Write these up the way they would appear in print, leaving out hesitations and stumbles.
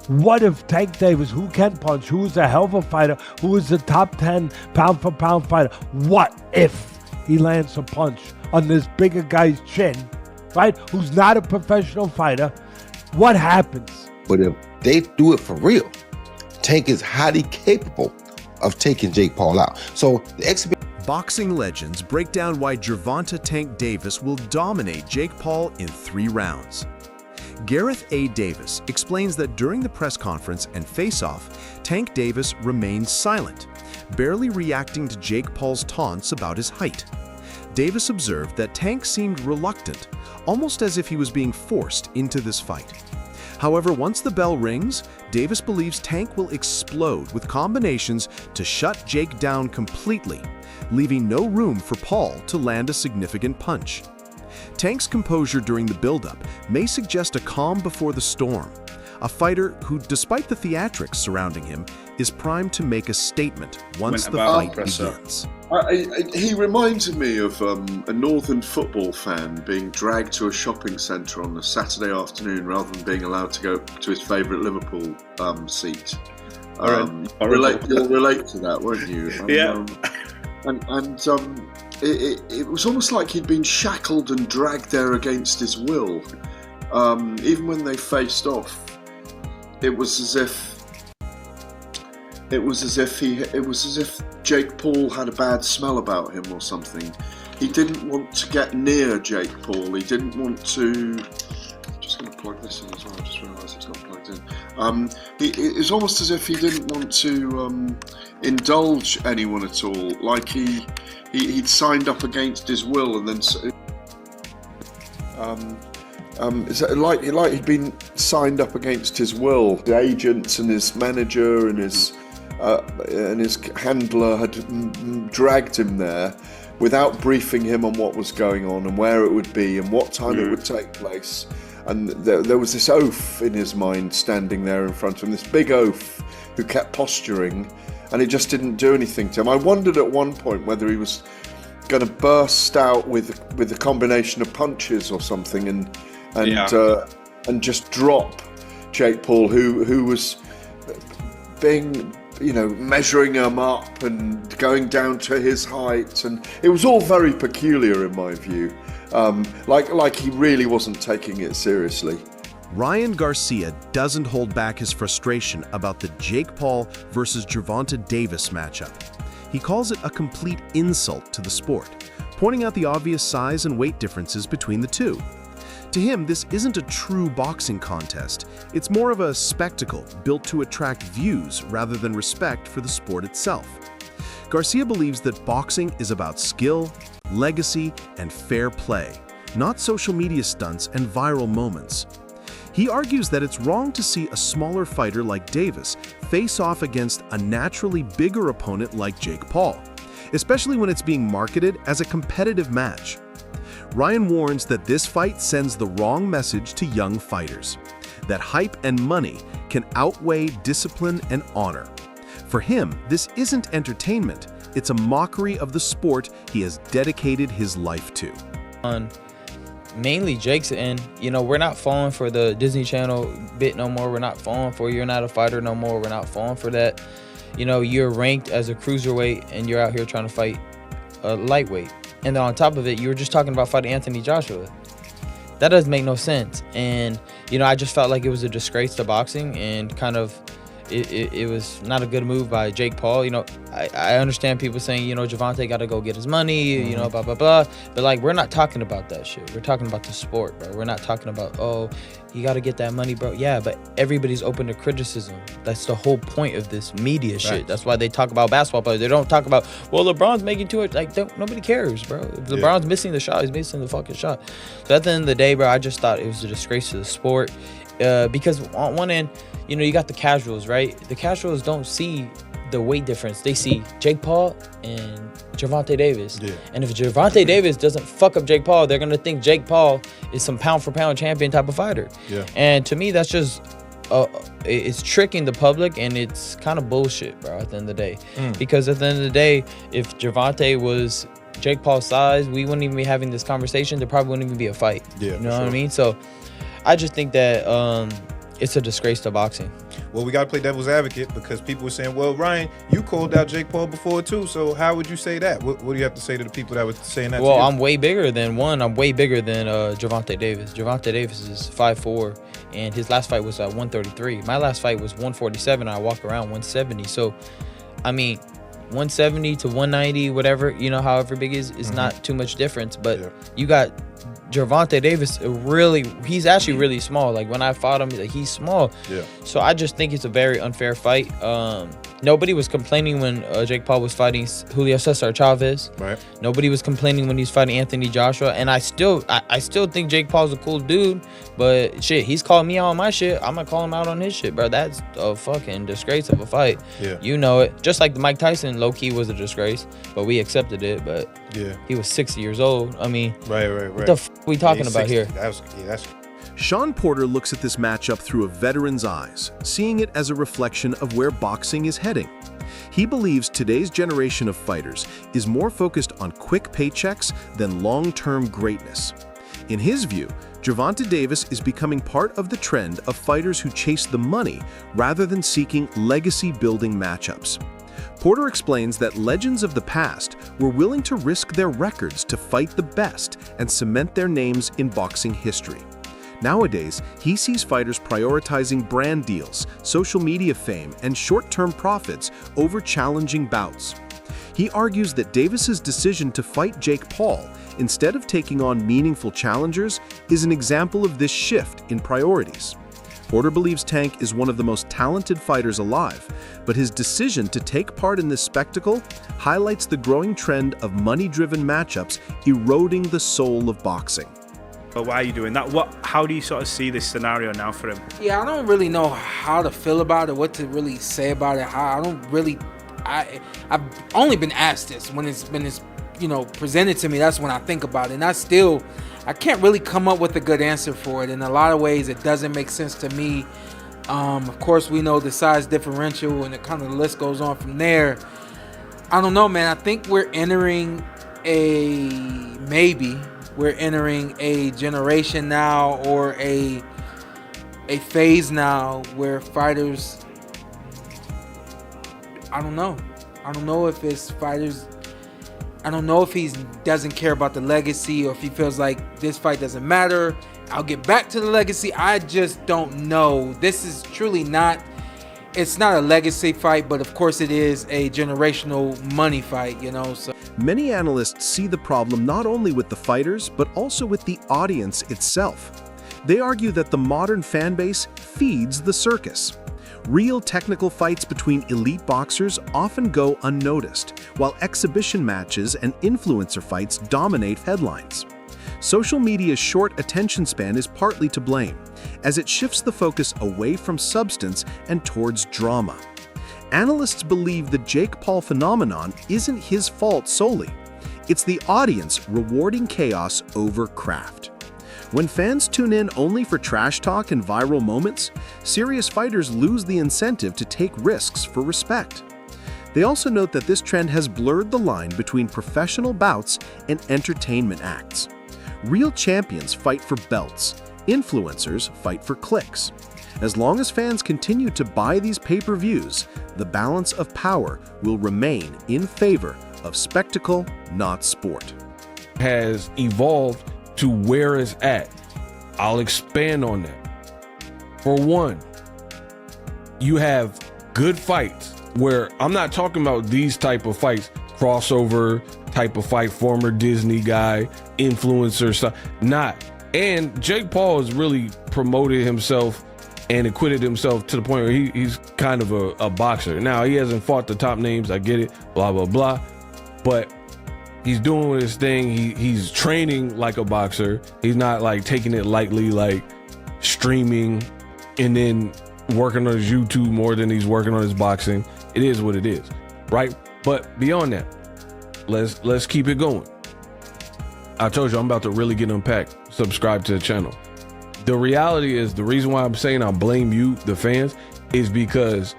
What if Tank Davis, who can punch, who is a hell of a fighter, who is a top 10 pound-for-pound fighter, what if he lands a punch on this bigger guy's chin, right, who's not a professional fighter? What happens? But if they do it for real, Tank is highly capable of taking Jake Paul out. So the exhibition. Boxing legends break down why Gervonta Tank Davis will dominate Jake Paul in 3 rounds. Gareth A. Davis explains that during the press conference and face-off, Tank Davis remained silent, barely reacting to Jake Paul's taunts about his height. Davis observed that Tank seemed reluctant, almost as if he was being forced into this fight. However, once the bell rings, Davis believes Tank will explode with combinations to shut Jake down completely, leaving no room for Paul to land a significant punch. Tank's composure during the build-up may suggest a calm before the storm, a fighter who, despite the theatrics surrounding him, is primed to make a statement once the fight begins. He reminded me of a northern football fan being dragged to a shopping centre on a Saturday afternoon rather than being allowed to go to his favourite Liverpool seat. You'll relate to that, won't you? Yeah. It was almost like he'd been shackled and dragged there against his will. Even when they faced off, it was as if Jake Paul had a bad smell about him or something. He didn't want to get near Jake Paul. He didn't want to. I'm just going to plug this in as well. I just realised it's not plugged in. It was almost as if he didn't want to indulge anyone at all. Like he'd signed up against his will, and then like he'd been signed up against his will. The agents and his manager and his handler had dragged him there without briefing him on what was going on and where it would be and what time it would take place. And there was this oaf in his mind standing there in front of him, this big oaf who kept posturing, and it just didn't do anything to him. I wondered at one point whether he was going to burst out with a combination of punches or something and just drop Jake Paul, who was being, measuring him up and going down to his height, and it was all very peculiar in my view. Like he really wasn't taking it seriously. Ryan Garcia doesn't hold back his frustration about the Jake Paul versus Gervonta Davis matchup. He calls it a complete insult to the sport, pointing out the obvious size and weight differences between the two. To him, this isn't a true boxing contest. It's more of a spectacle built to attract views rather than respect for the sport itself. Garcia believes that boxing is about skill, legacy, and fair play, not social media stunts and viral moments. He argues that it's wrong to see a smaller fighter like Davis face off against a naturally bigger opponent like Jake Paul, especially when it's being marketed as a competitive match. Ryan warns that this fight sends the wrong message to young fighters, that hype and money can outweigh discipline and honor. For him, this isn't entertainment, it's a mockery of the sport he has dedicated his life to. Mainly Jake's end, we're not falling for the Disney Channel bit no more. We're not falling for you're not a fighter no more. We're not falling for that. You're ranked as a cruiserweight and you're out here trying to fight a lightweight. And then on top of it, you were just talking about fighting Anthony Joshua. That doesn't make no sense. And, I just felt like it was a disgrace to boxing and kind of it was not a good move by Jake Paul. I understand people saying, Gervonta got to go get his money, blah, blah, blah. But, we're not talking about that shit. We're talking about the sport, bro. We're not talking about, you got to get that money, bro. Yeah, but everybody's open to criticism. That's the whole point of this media shit. Right. That's why they talk about basketball players. They don't talk about, LeBron's making too much. Nobody cares, bro. If LeBron's missing the shot, he's missing the fucking shot. So at the end of the day, bro, I just thought it was a disgrace to the sport. Because on one end, you got the casuals, right? The casuals don't see the weight difference. They see Jake Paul and Gervonta Davis. Yeah. And if Gervonta Davis doesn't fuck up Jake Paul, they're going to think Jake Paul is some pound-for-pound champion type of fighter. Yeah. And to me, that's just, it's tricking the public, and it's kind of bullshit, bro, at the end of the day. Because at the end of the day, if Gervonta was Jake Paul's size, we wouldn't even be having this conversation. There probably wouldn't even be a fight. Yeah, you know what I mean? So I just think that It's a disgrace to boxing. Well, we got to play devil's advocate because people were saying, well, Ryan, you called out Jake Paul before too, so how would you say that? What do you have to say to the people that were saying that? Well, to you? I'm way bigger than Gervonta Davis. Gervonta Davis is 5'4", and his last fight was at 133. My last fight was 147. I walk around 170. So, I mean, 170 to 190, whatever, however big is not too much difference. But you got Gervonta Davis, he's actually really small. Like, when I fought him, he's small. Yeah. So I just think it's a very unfair fight. Nobody was complaining when Jake Paul was fighting Julio Cesar Chavez. Right. Nobody was complaining when he's fighting Anthony Joshua. And I still think Jake Paul's a cool dude. But shit, he's calling me out on my shit. I'm gonna call him out on his shit, bro. That's a fucking disgrace of a fight. Yeah. You know it. Just like the Mike Tyson, low key was a disgrace, but we accepted it. But he was 60 years old. I mean, right. What the f we talking about 60. here? That's. Sean Porter looks at this matchup through a veteran's eyes, seeing it as a reflection of where boxing is heading. He believes today's generation of fighters is more focused on quick paychecks than long-term greatness. In his view, Gervonta Davis is becoming part of the trend of fighters who chase the money rather than seeking legacy-building matchups. Porter explains that legends of the past were willing to risk their records to fight the best and cement their names in boxing history. Nowadays, he sees fighters prioritizing brand deals, social media fame, and short-term profits over challenging bouts. He argues that Davis's decision to fight Jake Paul instead of taking on meaningful challengers is an example of this shift in priorities. Porter believes Tank is one of the most talented fighters alive, but his decision to take part in this spectacle highlights the growing trend of money-driven matchups eroding the soul of boxing. But why are you doing that? How do you sort of see this scenario now for him? Yeah, I don't really know how to feel about it, what to really say about it. I've only been asked this when it's presented to me. That's when I think about it, and I can't really come up with a good answer for it. In a lot of ways, it doesn't make sense to me. Of course, we know the size differential, and the list goes on from there. I don't know, man. I think we're entering a generation now, or a phase now where fighters, I don't know if it's fighters, I don't know if he doesn't care about the legacy, or if he feels like this fight doesn't matter, I'll get back to the legacy. I just don't know. This is truly it's not a legacy fight, but of course it is a generational money fight, so. Many analysts see the problem not only with the fighters, but also with the audience itself. They argue that the modern fan base feeds the circus. Real technical fights between elite boxers often go unnoticed, while exhibition matches and influencer fights dominate headlines. Social media's short attention span is partly to blame, as it shifts the focus away from substance and towards drama. Analysts believe the Jake Paul phenomenon isn't his fault solely. It's the audience rewarding chaos over craft. When fans tune in only for trash talk and viral moments, serious fighters lose the incentive to take risks for respect. They also note that this trend has blurred the line between professional bouts and entertainment acts. Real champions fight for belts. Influencers fight for clicks. As long as fans continue to buy these pay-per-views, the balance of power will remain in favor of spectacle, not sport. Has evolved to where it's at. I'll expand on that. For one, you have good fights where I'm not talking about these type of fights, crossover type of fight, former Disney guy, influencer stuff, not. And Jake Paul has really promoted himself and acquitted himself to the point where he's kind of a boxer. Now, he hasn't fought the top names, I get it, blah, blah, blah. But he's doing his thing. He's training like a boxer. He's not like taking it lightly, like streaming and then working on his YouTube more than he's working on his boxing. It is what it is, right? But beyond that, let's keep it going. I told you I'm about to really get unpacked. Subscribe to the channel. The reality is, the reason why I'm saying I blame you, the fans, is because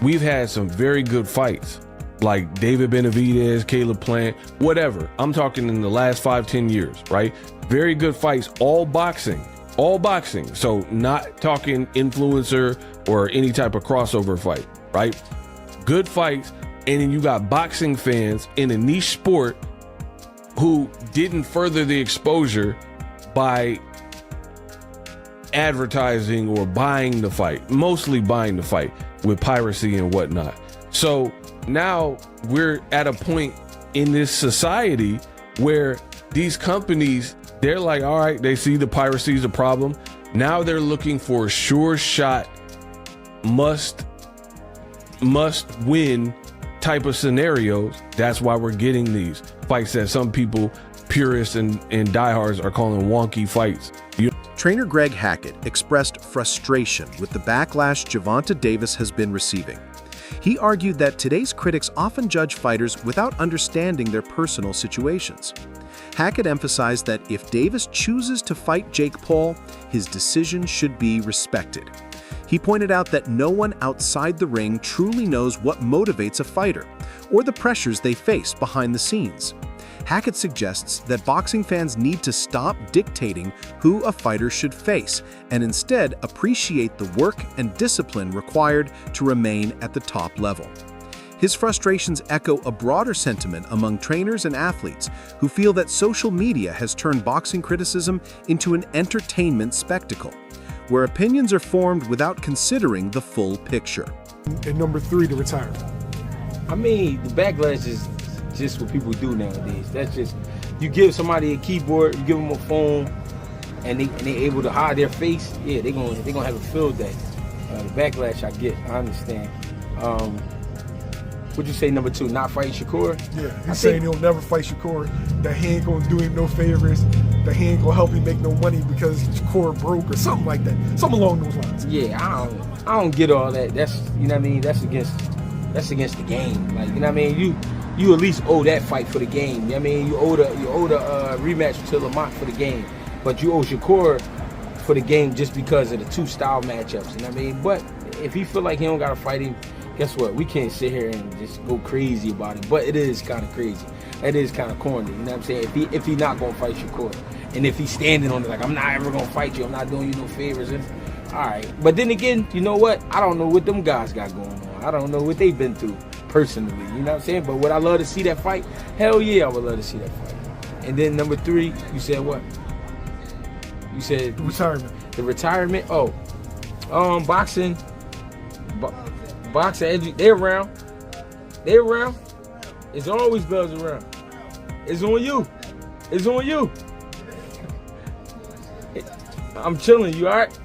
we've had some very good fights, like David Benavidez, Caleb Plant, whatever. I'm talking in the last 5-10 years, right? Very good fights, all boxing. All boxing. So not talking influencer or any type of crossover fight, right? Good fights. And then you got boxing fans in a niche sport who didn't further the exposure by advertising or buying the fight, mostly buying the fight with piracy and whatnot. So now we're at a point in this society where these companies, they're like, all right, they see the piracy is a problem. Now they're looking for sure shot, must win type of scenarios. That's why we're getting these fights that some people, purists and diehards, are calling wonky fights. Trainer Greg Hackett expressed frustration with the backlash Gervonta Davis has been receiving. He argued that today's critics often judge fighters without understanding their personal situations. Hackett emphasized that if Davis chooses to fight Jake Paul, his decision should be respected. He pointed out that no one outside the ring truly knows what motivates a fighter or the pressures they face behind the scenes. Hackett suggests that boxing fans need to stop dictating who a fighter should face and instead appreciate the work and discipline required to remain at the top level. His frustrations echo a broader sentiment among trainers and athletes who feel that social media has turned boxing criticism into an entertainment spectacle, where opinions are formed without considering the full picture. And number 3, the retirement. I mean, the backlash is just what people do nowadays. That's just, you give somebody a keyboard, you give them a phone, and they able to hide their face. Yeah, they gonna have a field day. The backlash I get, I understand. What'd you say, number 2, not fight Shakur? Yeah, he's saying he'll never fight Shakur, that he ain't gonna do him no favors, that he ain't gonna help him make no money because Shakur broke or something like that. Something along those lines. Yeah, I don't get all that. That's, you know what I mean, that's against the game. Like, you know what I mean? You at least owe that fight for the game. You know what I mean? You owe the rematch to Lamont for the game. But you owe Shakur for the game just because of the 2 style matchups. You know what I mean? But if he feel like he don't gotta fight him, guess what? We can't sit here and just go crazy about it. But it is kind of crazy. It is kind of corny. You know what I'm saying? If he not gonna fight Shakur, and if he's standing on it like, I'm not ever gonna fight you, I'm not doing you no favors. And, all right. But then again, you know what? I don't know what them guys got going on. I don't know what they've been through personally. You know what I'm saying? But would I love to see that fight? Hell yeah, I would love to see that fight. And then number 3, you said what? You said the retirement. The retirement. Oh, boxing. Boxing. They're around. They're around. It's always gloves around. It's on you. It's on you. I'm chilling. You all right?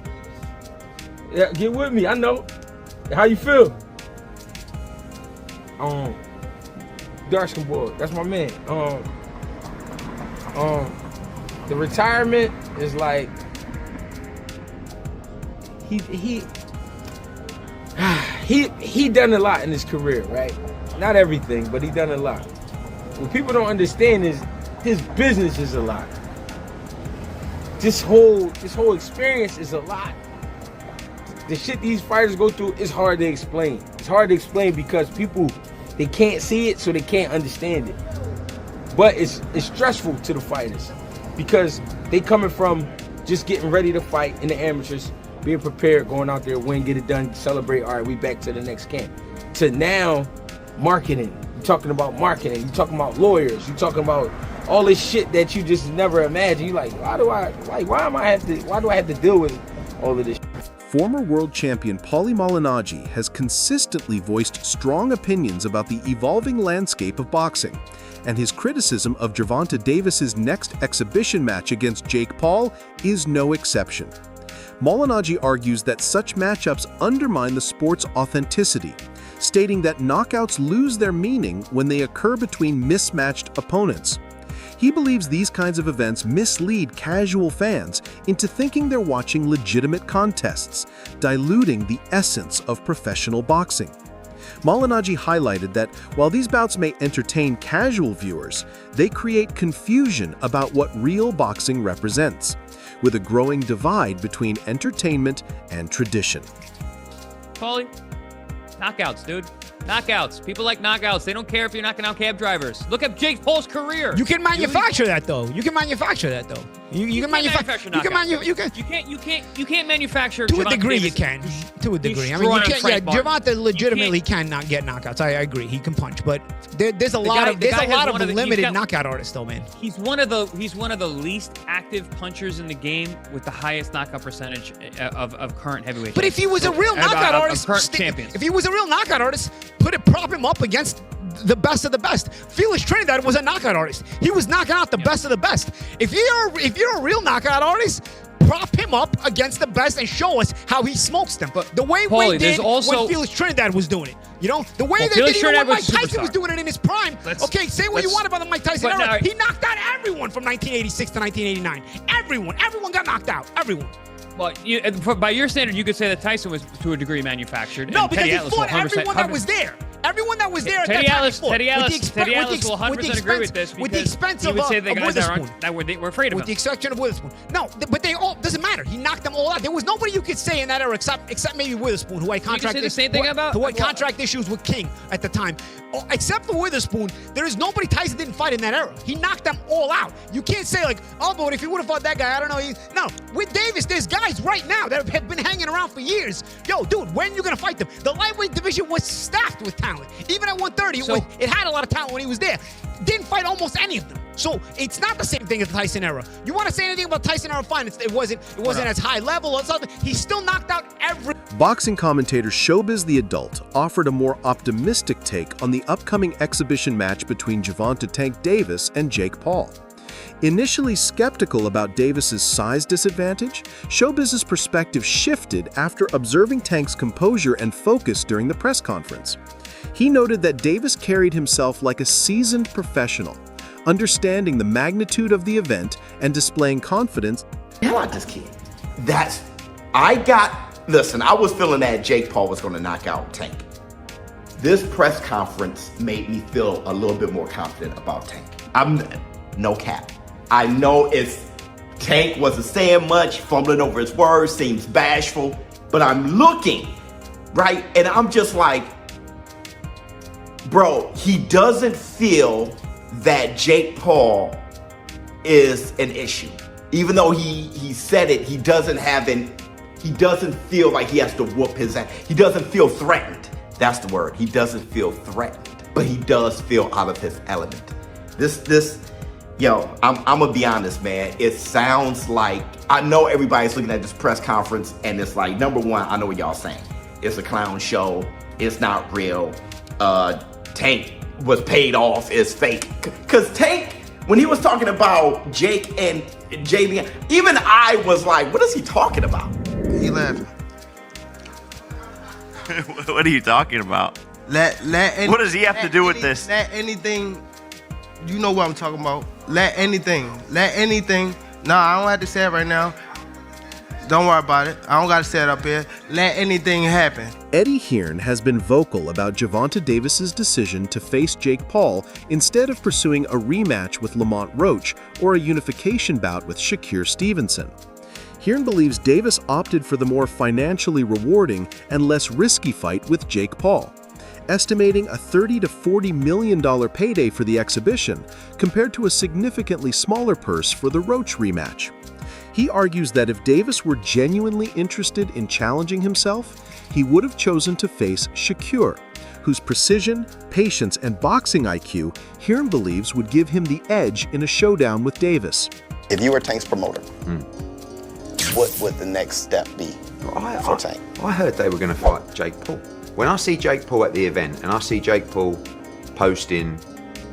Yeah, get with me. I know. How you feel? Dark skin boy. That's my man. The retirement is like he done a lot in his career, right? Not everything, but he done a lot. What people don't understand is his business is a lot. This whole experience is a lot. The shit these fighters go through is hard to explain. It's hard to explain because people, they can't see it, so they can't understand it. But it's stressful to the fighters because they coming from just getting ready to fight in the amateurs, being prepared, going out there, win, get it done, celebrate. All right, we back to the next camp. To now, marketing. You're talking about marketing. You're talking about lawyers. You're talking about all this shit that you just never imagined. You're like, why do I have to deal with all of this? Former world champion Paulie Malignaggi has consistently voiced strong opinions about the evolving landscape of boxing, and his criticism of Gervonta Davis's next exhibition match against Jake Paul is no exception. Malignaggi argues that such matchups undermine the sport's authenticity, stating that knockouts lose their meaning when they occur between mismatched opponents. He believes these kinds of events mislead casual fans into thinking they're watching legitimate contests, diluting the essence of professional boxing. Malignaggi highlighted that while these bouts may entertain casual viewers, they create confusion about what real boxing represents, with a growing divide between entertainment and tradition. Paulie, knockouts, dude. Knockouts. People like knockouts. They don't care if you're knocking out cab drivers. Look at Jake Paul's career. You can manufacture that, though. You can manufacture that, though. You can manufacture. You can't manufacture. To a Gervonta degree, Davis. you can. To a degree. I Destroying mean, you can't. Frank Yeah, Martin. Gervonta legitimately cannot get knockouts. I agree. He can punch, but there's a The lot guy- of the guy has lot one of of the- limited he's got- knockout artists, though, man. He's one of the least active punchers in the game with the highest knockout percentage of current heavyweight. But if he was a real knockout artist, current champions. if he was a real knockout artist, prop him up against the best of the best. Felix Trinidad was a knockout artist. He was knocking out the best of the best. If you're a real knockout artist, prop him up against the best and show us how he smokes them. But the way Paulie, we did there's when Felix Trinidad was doing it. You know, the way Well, they Felix did even when Trinidad Mike was a Tyson was superstar. doing it in his prime. Okay, say what you want about the Mike Tyson but era. now- He knocked out everyone from 1986 to 1989. Everyone got knocked out. Everyone. Well, by your standard, you could say that Tyson was to a degree manufactured. No, and because Teddy he Atlas fought 100%, everyone that was there. Everyone that was there at Teddy that time. Atlas, he fought. Teddy With the Atlas, expe- Teddy with the Atlas ex- will 100% with the agree with this with the because expense he of would say the guys Witherspoon. that were afraid of With him. the exception of Witherspoon. No, but they all doesn't matter. He knocked them all out. There was nobody you could say in that era except maybe Witherspoon, who had You can contract say the same thing about who had contract issues with King at the time. Oh, except for Witherspoon, there is nobody Tyson didn't fight in that era. He knocked them all out. You can't say like, oh, but if he would have fought that guy, I don't know. No, with Davis, there's guys right now that have been hanging around for years. Yo, dude, when you gonna fight them? The lightweight division was stacked with talent. Even at 130, it had a lot of talent when he was there. Didn't fight almost any of them. So it's not the same thing as the Tyson era. You want to say anything about Tyson era? Fine. It wasn't as high level or something. He still knocked out every. Boxing commentator Showbiz the Adult offered a more optimistic take on the upcoming exhibition match between Gervonta Tank Davis and Jake Paul. Initially skeptical about Davis's size disadvantage, Showbiz's perspective shifted after observing Tank's composure and focus during the press conference. He noted that Davis carried himself like a seasoned professional, understanding the magnitude of the event and displaying confidence. Hell out this kid. Listen, I was feeling that Jake Paul was going to knock out Tank. This press conference made me feel a little bit more confident about Tank. I'm no cap. I know Tank wasn't saying much, fumbling over his words, seems bashful, but I'm looking, right? And I'm just like, bro, he doesn't feel that Jake Paul is an issue. Even though he said it, he doesn't feel like he has to whoop his ass. He doesn't feel threatened. That's the word. He doesn't feel threatened, but he does feel out of his element. I'm gonna be honest, man. It sounds like, I know everybody's looking at this press conference and it's like, number one, I know what y'all saying. It's a clown show. It's not real. Tank was paid off. It's fake. Cause Tank, when he was talking about Jake and JB, even I was like, what is he talking about? He laughing. What are you talking about? What does he have to do with this? Let anything, you know what I'm talking about. Let anything. Nah, I don't have to say it right now. Don't worry about it. I don't got to say it up here. Let anything happen. Eddie Hearn has been vocal about Gervonta Davis's decision to face Jake Paul instead of pursuing a rematch with Lamont Roach or a unification bout with Shakur Stevenson. Hearn believes Davis opted for the more financially rewarding and less risky fight with Jake Paul, estimating a $30 to $40 million payday for the exhibition compared to a significantly smaller purse for the Roach rematch. He argues that if Davis were genuinely interested in challenging himself, he would have chosen to face Shakur, whose precision, patience, and boxing IQ Hearn believes would give him the edge in a showdown with Davis. If you were Tank's promoter, what would the next step be for Tank? I heard they were going to fight Jake Paul. When I see Jake Paul at the event and I see Jake Paul posting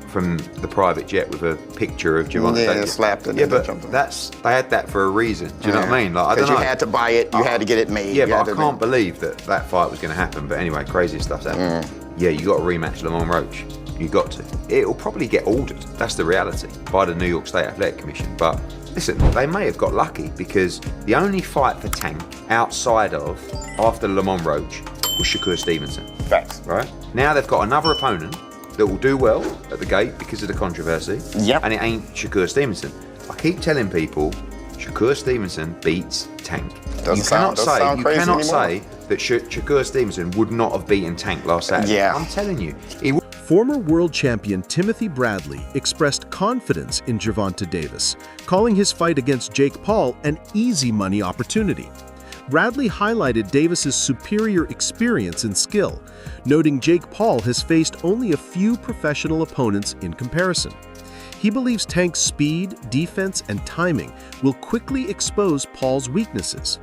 from the private jet with a picture of Gervonta Davis. Slapped it. Yeah, but they had that for a reason. Do you know what I mean? Like, I don't know. You had to buy it, you had to get it made. Yeah, but I can't believe that fight was going to happen. But anyway, crazy stuff's happening. Yeah, you got to rematch Lamont Roach. You got to. It'll probably get ordered. That's the reality by the New York State Athletic Commission. But listen, they may have got lucky because the only fight for Tank outside of after Lamont Roach was Shakur Stevenson. Facts. Right? Now they've got another opponent that will do well at the gate because of the controversy. Yep. And it ain't Shakur Stevenson. I keep telling people Shakur Stevenson beats Tank. You cannot say that Shakur Stevenson would not have beaten Tank last Saturday. Yeah. I'm telling you. Former world champion Timothy Bradley expressed confidence in Gervonta Davis, calling his fight against Jake Paul an easy money opportunity. Bradley highlighted Davis's superior experience and skill, noting Jake Paul has faced only a few professional opponents in comparison. He believes Tank's speed, defense, and timing will quickly expose Paul's weaknesses.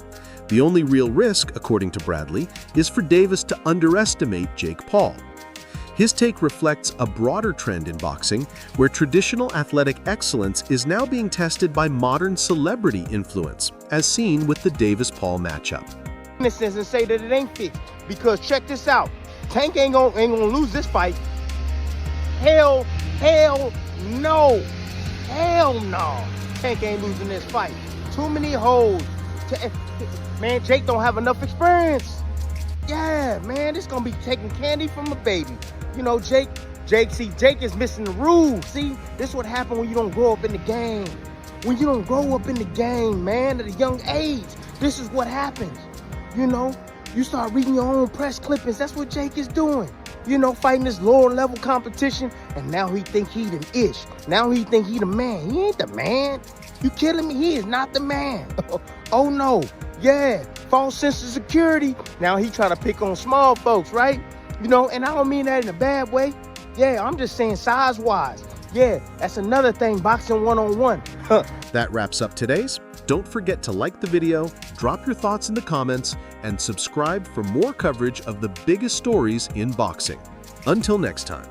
The only real risk, according to Bradley, is for Davis to underestimate Jake Paul. His take reflects a broader trend in boxing, where traditional athletic excellence is now being tested by modern celebrity influence, as seen with the Davis-Paul matchup. And say that it ain't fixed, because check this out. Tank ain't gonna lose this fight. Hell no. Hell no. Tank ain't losing this fight. Too many holes. Man, Jake don't have enough experience. Yeah, man, this gonna be taking candy from a baby. You know, Jake is missing the rules. See, this is what happens when you don't grow up in the game. When you don't grow up in the game, man, at a young age, this is what happens. You know, you start reading your own press clippings. That's what Jake is doing. You know, fighting this lower level competition, and now he think he the ish. Now he think he the man. He ain't the man. You kidding me? He is not the man. Oh no. Yeah, false sense of security. Now he trying to pick on small folks, right? You know, and I don't mean that in a bad way. Yeah, I'm just saying size-wise. Yeah, that's another thing, boxing one-on-one. That wraps up today's. Don't forget to like the video, drop your thoughts in the comments, and subscribe for more coverage of the biggest stories in boxing. Until next time.